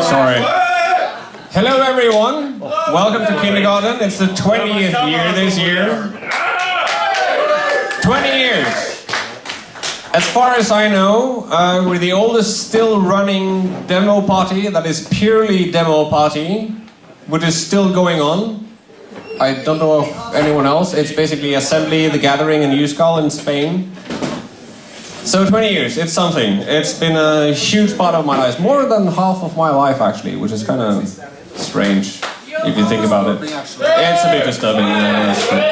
Sorry. Hello everyone, welcome to Kindergarten. It's the 20th year this year. 20 years. As far as I know, we're the oldest still running demo party that is purely demo party, which is still going on. I don't know of anyone else. It's basically Assembly, The Gathering in Euskal in Spain. So 20 years, it's something. It's been a huge part of my life, more than half of my life actually, which is kind of strange if you think about it. It's a bit disturbing. That's true.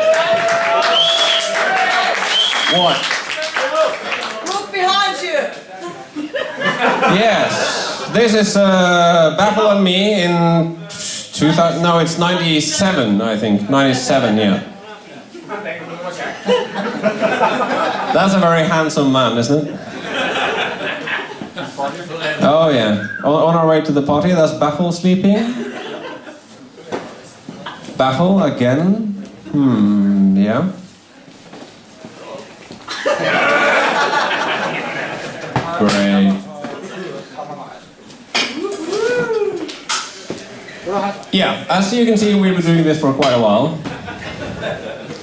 What? Look behind you! Yes, this is Baffle and me in 2000, no, it's 97, I think, 97, yeah. That's a very handsome man, isn't it? Oh yeah, on our way to the party, that's Baffle sleeping. Baffle again, yeah. Great. Yeah, as you can see, we've been doing this for quite a while.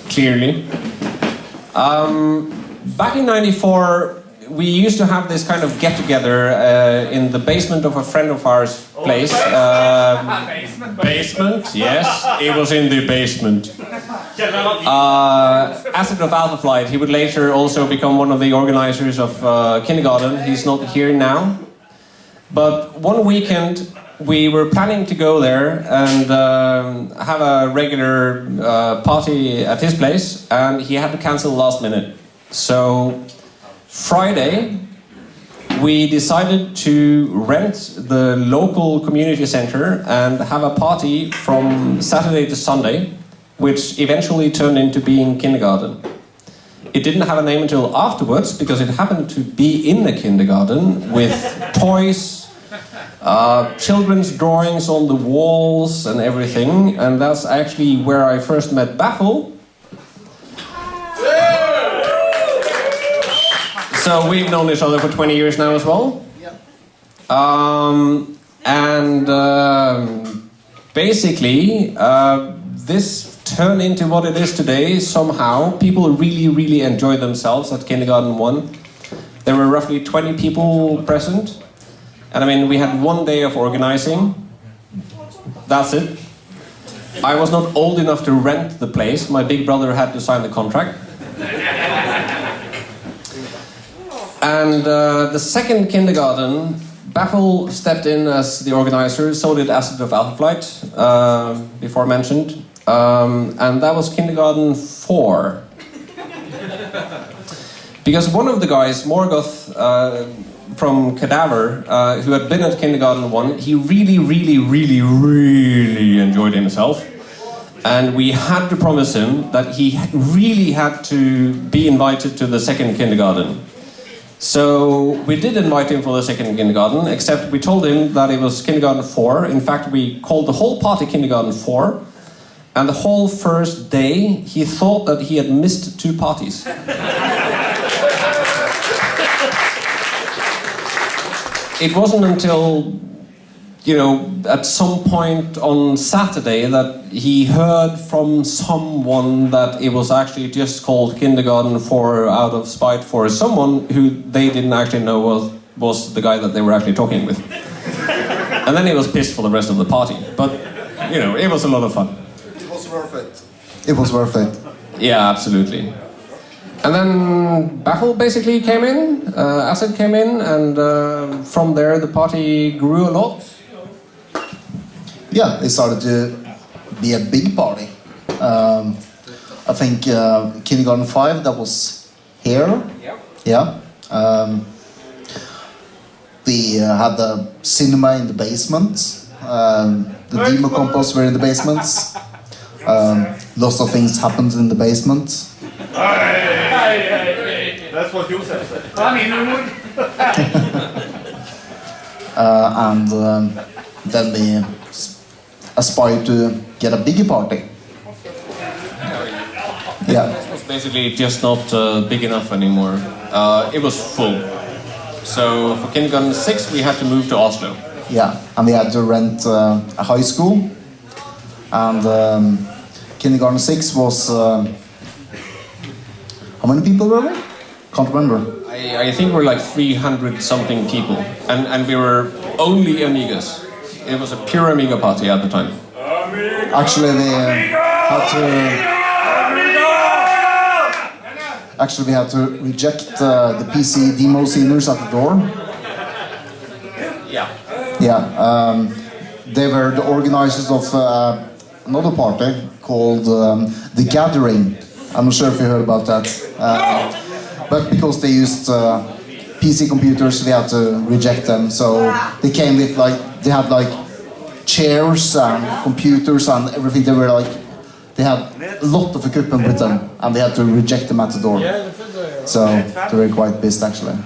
Clearly. Back in '94, we used to have this kind of get-together in the basement of a friend of ours' place. Basement? Yes, it was in the basement. Acid of Alpha Flight, he would later also become one of the organizers of Kindergarten. He's not here now. But one weekend, we were planning to go there and have a regular party at his place, and he had to cancel last minute. So Friday, we decided to rent the local community center and have a party from Saturday to Sunday, which eventually turned into being Kindergarten. It didn't have a name until afterwards because it happened to be in the kindergarten with toys, children's drawings on the walls and everything, and that's actually where I first met Baffle. So we've known each other for 20 years now as well. Basically, this turned into what it is today somehow. People really enjoyed themselves at Kindergarten 1. There were roughly 20 people present. And I mean, we had 1 day of organizing. That's it. I was not old enough to rent the place. My big brother had to sign the contract. And the second kindergarten, Baffle stepped in as the organizer, so did Acid of Alpha Flight, before mentioned. And that was Kindergarten 4. Because one of the guys, Morgoth from Cadaver, who had been at Kindergarten 1, he really enjoyed himself. And we had to promise him that he really had to be invited to the second kindergarten. So we did invite him for the second kindergarten, except we told him that it was Kindergarten 4. In fact, we called the whole party Kindergarten 4. And the whole first day, he thought that he had missed 2 parties. It wasn't until, you know, at some point on Saturday that he heard from someone that it was actually just called Kindergarten 4 out of spite for someone who they didn't actually know was the guy that they were actually talking with. And then he was pissed for the rest of the party. But, you know, it was a lot of fun. It was worth it. It was worth it. Yeah, absolutely. And then Baffle basically came in, Acid came in, and from there the party grew a lot. Yeah, it started to be a big party. I think Kindergarten 5, that was here. Yeah. We had the cinema in the basement. The demo compost were in the basements. Lots of things happened in the basement. That's what you said. And then we aspired to get a bigger party. Yeah. It was basically just not big enough anymore. It was full. So for Kindergarten 6 we had to move to Oslo. Yeah, and we had to rent a high school. And Kindergarten 6 was... how many people were we? Can't remember. I think we're like 300 something people. And we were only Amigas. It was a pure Amiga party at the time. Actually, we had to reject the PC demo sceners at the door. Yeah. Yeah, they were the organizers of another party called The Gathering. I'm not sure if you heard about that. But because they used PC computers, we had to reject them. So they came with they had chairs and computers and everything. They had a lot of equipment with them, and we had to reject them at the door. So they were quite pissed actually.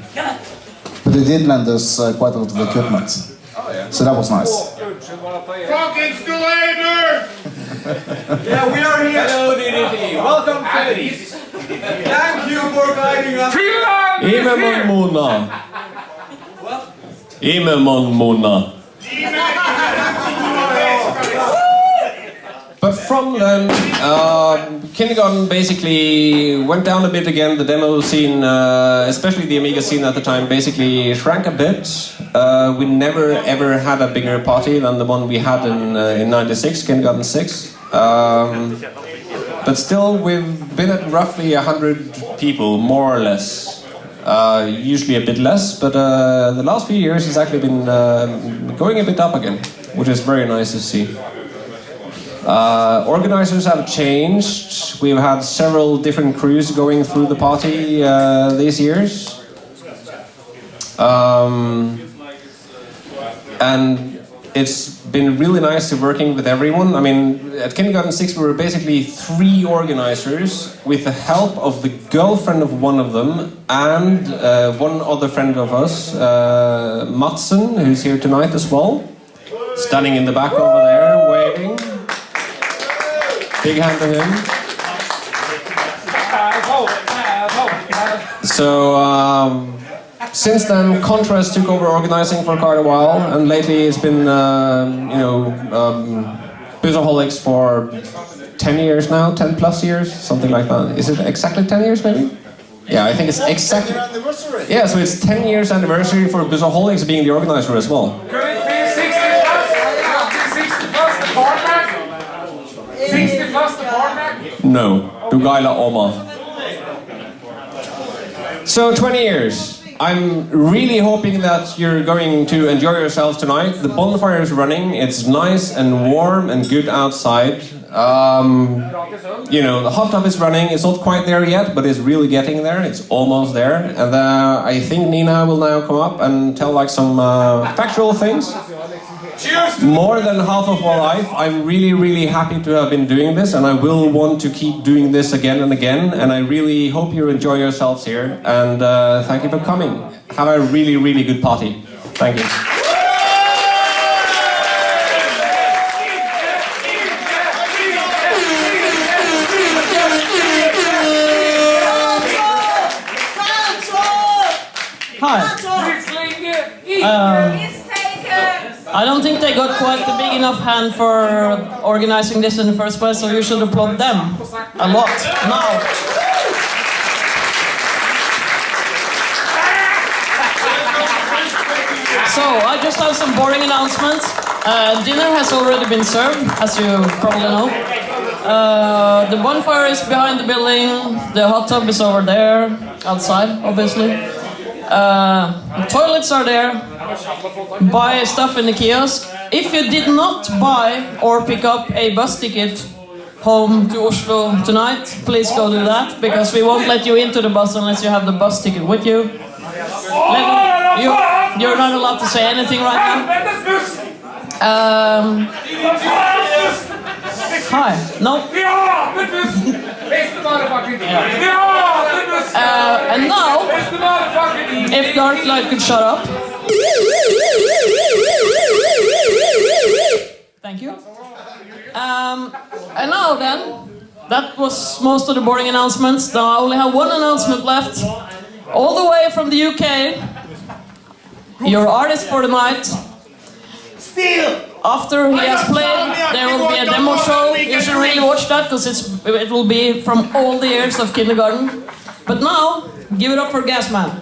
But they did lend us quite a lot of equipment. So that was nice. Fucking Skulaber! Yeah, we are here. Hello, DDT. Welcome, ladies. Thank you for guiding us. Imemon Mona. Imemon Mona. But from then, Kindergarten basically went down a bit again. The demo scene, especially the Amiga scene at the time, basically shrank a bit. We never ever had a bigger party than the one we had in '96, Kindergarten 6. But still, we've been at roughly 100 people, more or less. Usually a bit less, but the last few years it's actually been going a bit up again, which is very nice to see. Organizers have changed. We've had several different crews going through the party these years. And It's been really nice to working with everyone. I mean, at Kindergarten 6 we were basically 3 organizers with the help of the girlfriend of one of them and one other friend of us, Madsen, who's here tonight as well. Standing in the back over there, waving. Big hand to him. So, since then, Contrast took over organizing for quite a while, and lately it's been, Buzzaholics for 10 years now, 10 plus years, something like that. Is it exactly 10 years, maybe? Yeah, I think it's exactly... Yeah, so it's 10 years anniversary for Buzzaholics being the organizer as well. Could it be 60 plus? 60 plus the format? 60 plus the format? No, Dugaila Oma. So 20 years. I'm really hoping that you're going to enjoy yourselves tonight. The bonfire is running, it's nice and warm and good outside. The hot tub is running, it's not quite there yet, but it's really getting there, it's almost there. And I think Nina will now come up and tell like some factual things. More than half of my life, I'm really, really happy to have been doing this, and I will want to keep doing this again and again, and I really hope you enjoy yourselves here, and thank you for coming. Have a really, really good party. Thank you. Hi. I don't think they got quite a big enough hand for organizing this in the first place, so you should applaud them a lot now. So, I just have some boring announcements. Dinner has already been served, as you probably know. The bonfire is behind the building, the hot tub is over there, outside, obviously. The toilets are there. Buy stuff in the kiosk. If you did not buy or pick up a bus ticket home to Oslo tonight, please go do that, because we won't let you into the bus unless you have the bus ticket with you. You're not allowed to say anything right now. Hi. No. And now, if Darklight could shut up. Thank you. And now then, that was most of the boring announcements. Now I only have one announcement left. All the way from the UK, your artist for the night. After he has played, there will be a demo show. You should really watch that, because it will be from all the years of Kindergarten. But now, give it up for Gasman.